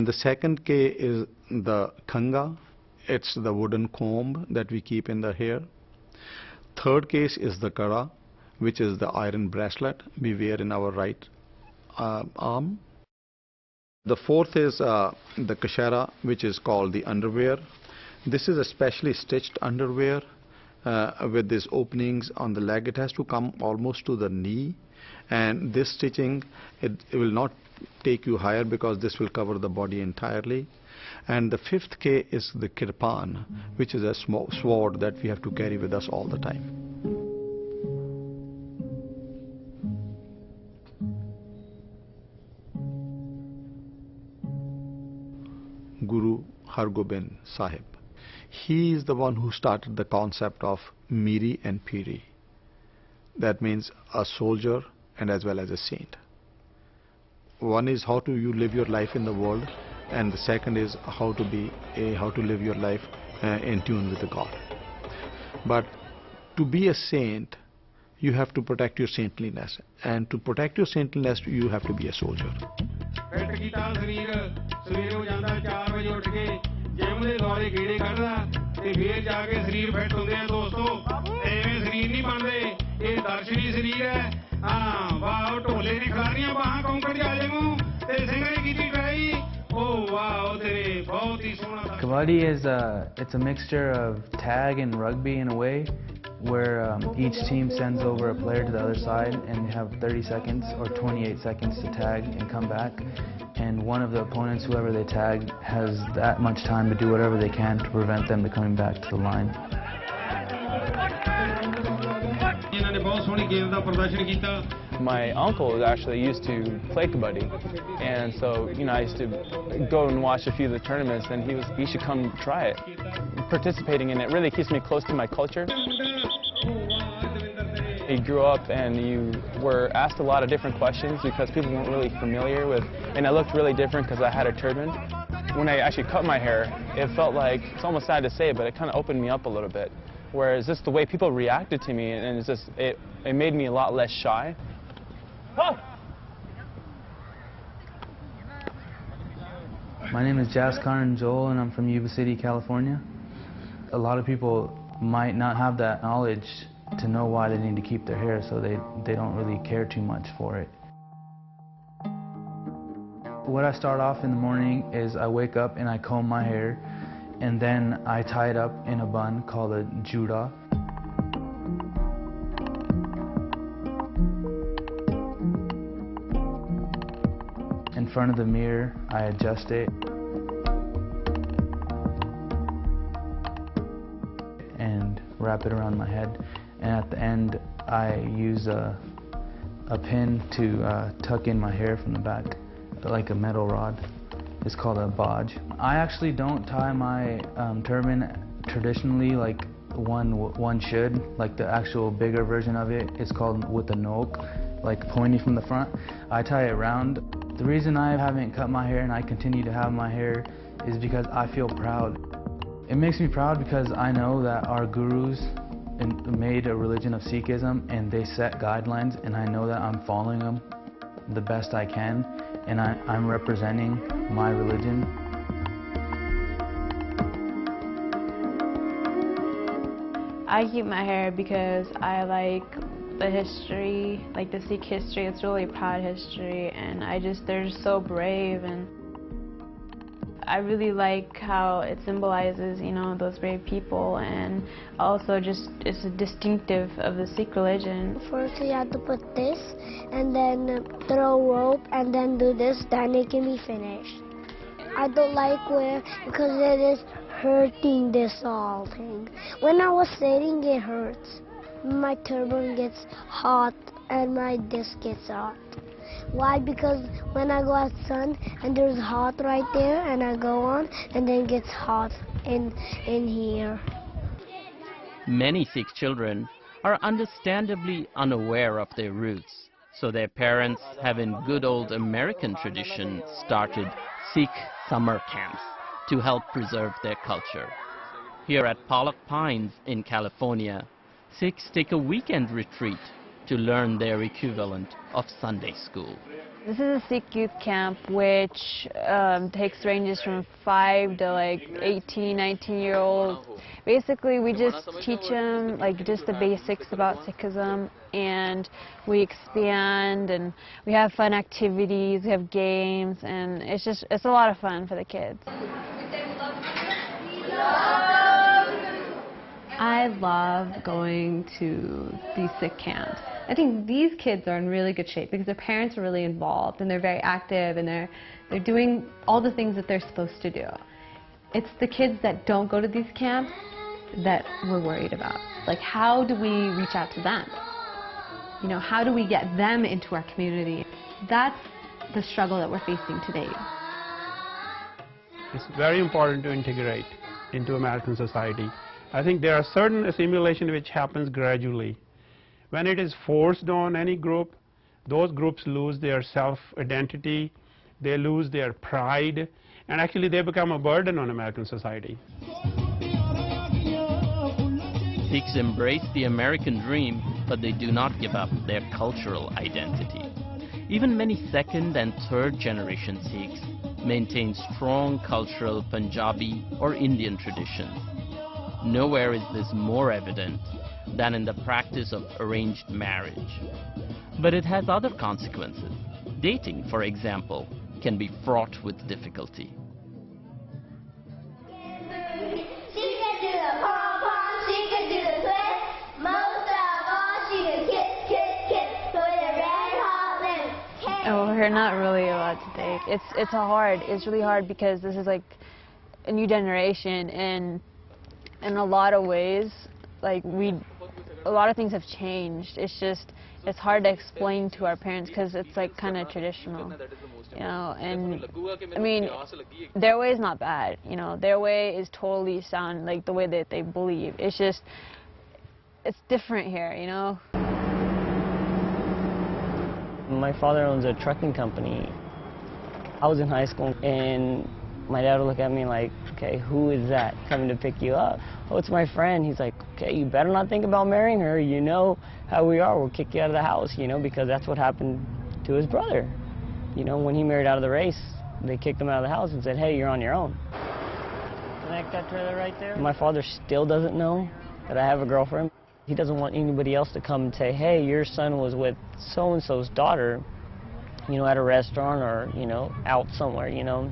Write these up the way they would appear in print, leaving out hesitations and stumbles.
The second K is the khanga. It's the wooden comb that we keep in the hair. Third case is the kara, which is the iron bracelet we wear in our right arm. The fourth is the kashara, which is called the underwear. This is a specially stitched underwear with these openings on the leg. It has to come almost to the knee, and this stitching, it will not take you higher because this will cover the body entirely. And the fifth K is the kirpan, which is a small sword that we have to carry with us all the time. Guru Har Gobind Sahib. He is the one who started the concept of Miri and Piri. That means a soldier and as well as a saint. One is how to you live your life in the world, and the second is how to live your life in tune with the God. But to be a saint, you have to protect your saintliness, and to protect your saintliness, you have to be a soldier. Kabaddi is it's a mixture of tag and rugby in a way, where each team sends over a player to the other side and they have 30 seconds or 28 seconds to tag and come back, and one of the opponents, whoever they tag, has that much time to do whatever they can to prevent them to coming back to the line. My uncle actually used to play kabaddi, and so I used to go and watch a few of the tournaments, and he should come try it. Participating in it really keeps me close to my culture. You grew up and you were asked a lot of different questions because people weren't really familiar with, and I looked really different because I had a turban. When I actually cut my hair, it felt like, it's almost sad to say, but it kind of opened me up a little bit. Whereas just the way people reacted to me, and it made me a lot less shy. My name is Jaskaran Joel, and I'm from Yuba City, California. A lot of people might not have that knowledge to know why they need to keep their hair, so they don't really care too much for it. What I start off in the morning is I wake up and I comb my hair, and then I tie it up in a bun called a juda. In front of the mirror, I adjust it and wrap it around my head. And at the end, I use a pin to tuck in my hair from the back, like a metal rod. It's called a baj. I actually don't tie my turban traditionally like one should, like the actual bigger version of it. It's called with a nok, like pointy from the front. I tie it round. The reason I haven't cut my hair and I continue to have my hair is because I feel proud. It makes me proud because I know that our gurus made a religion of Sikhism, and they set guidelines, and I know that I'm following them the best I can, and I'm representing my religion. I keep my hair because I like the history, like the Sikh history. It's really proud history, and they're just so brave, and I really like how it symbolizes, those brave people, and also just it's distinctive of the Sikh religion. First you have to put this, and then throw rope, and then do this, then it can be finished. I don't like wear because it is hurting this all thing. When I was sitting, it hurts. My turban gets hot and my disc gets hot. Why? Because when I go out sun and there's hot right there, and I go on and then it gets hot in here. Many Sikh children are understandably unaware of their roots, so their parents have in good old American tradition started Sikh summer camps to help preserve their culture. Here at Pollock Pines in California, Sikhs take a weekend retreat to learn their equivalent of Sunday school. This is a Sikh youth camp which ranges from 5 to like 18, 19-year-olds. Basically, we just teach them like just the basics about Sikhism, and we expand, and we have fun activities, we have games, and it's a lot of fun for the kids. I love going to these Sikh camps. I think these kids are in really good shape because their parents are really involved and they're very active and they're doing all the things that they're supposed to do. It's the kids that don't go to these camps that we're worried about. Like, how do we reach out to them? You know, how do we get them into our community? That's the struggle that we're facing today. It's very important to integrate into American society. I think there are certain assimilation which happens gradually. When it is forced on any group, those groups lose their self-identity, they lose their pride, and actually they become a burden on American society. Sikhs embrace the American dream, but they do not give up their cultural identity. Even many second and third generation Sikhs maintain strong cultural Punjabi or Indian traditions. Nowhere is this more evident than in the practice of arranged marriage. But it has other consequences. Dating, for example, can be fraught with difficulty. Oh, we're not really allowed to date. It's really hard because this is like a new generation, and in a lot of ways, like a lot of things have changed. It's hard to explain to our parents because it's like kind of traditional, you know. And I mean, their way is not bad, you know. Their way is totally sound, like the way that they believe. It's just, it's different here, you know. My father owns a trucking company. I was in high school and my dad would look at me like, okay, who is that coming to pick you up? Oh, it's my friend. He's like, okay, you better not think about marrying her. You know how we are. We'll kick you out of the house, you know, because that's what happened to his brother. You know, when he married out of the race, they kicked him out of the house and said, hey, you're on your own. Connect that trailer right there. My father still doesn't know that I have a girlfriend. He doesn't want anybody else to come and say, hey, your son was with so-and-so's daughter, you know, at a restaurant or, you know, out somewhere, you know.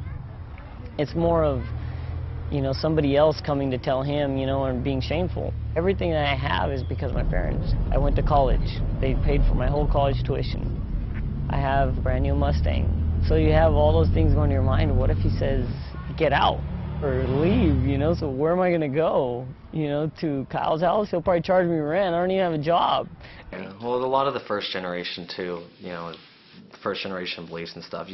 It's more of, you know, somebody else coming to tell him, you know, and being shameful. Everything that I have is because of my parents. I went to college. They paid for my whole college tuition. I have a brand new Mustang. So you have all those things going to your mind. What if he says, get out or leave, you know? So where am I going to go, you know, to Kyle's house? He'll probably charge me rent. I don't even have a job. Yeah, well, a lot of the first generation, too, you know, first generation beliefs and stuff.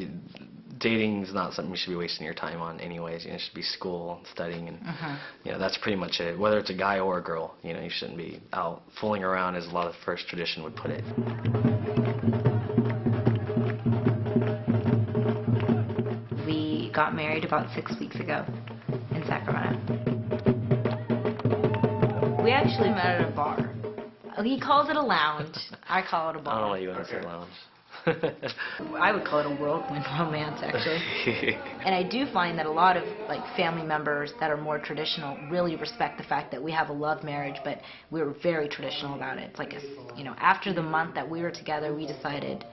Dating is not something you should be wasting your time on anyways. You know, it should be school, studying, and you know, that's pretty much it. Whether it's a guy or a girl, you know, you shouldn't be out fooling around, as a lot of the first tradition would put it. We got married about 6 weeks ago in Sacramento. We actually met at a bar. He calls it a lounge. I call it a bar. I don't know why you want to say lounge. I would call it a whirlwind romance, actually. And I do find that a lot of like family members that are more traditional really respect the fact that we have a love marriage, but we were very traditional about it. It's like, you know, after the month that we were together, we decided,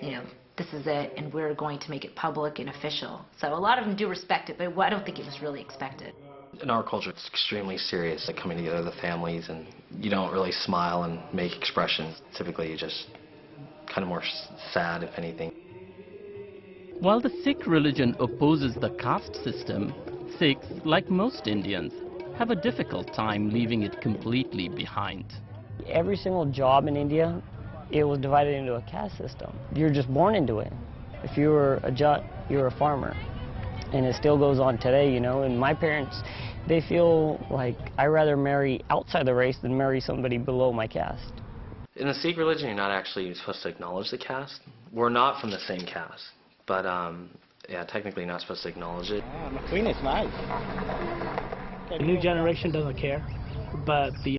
you know, this is it, and we're going to make it public and official. So a lot of them do respect it, but I don't think it was really expected. In our culture, it's extremely serious, like coming together, the families, and you don't really smile and make expressions. Typically, you just kind of more sad, if anything. While the Sikh religion opposes the caste system, Sikhs, like most Indians, have a difficult time leaving it completely behind. Every single job in India, it was divided into a caste system. You're just born into it. If you were a Jat, you're a farmer. And it still goes on today, you know, and my parents, they feel like I'd rather marry outside the race than marry somebody below my caste. In the Sikh religion, you're not actually supposed to acknowledge the caste. We're not from the same caste, but yeah, technically you're not supposed to acknowledge it. The queen is nice. The new generation doesn't care, but the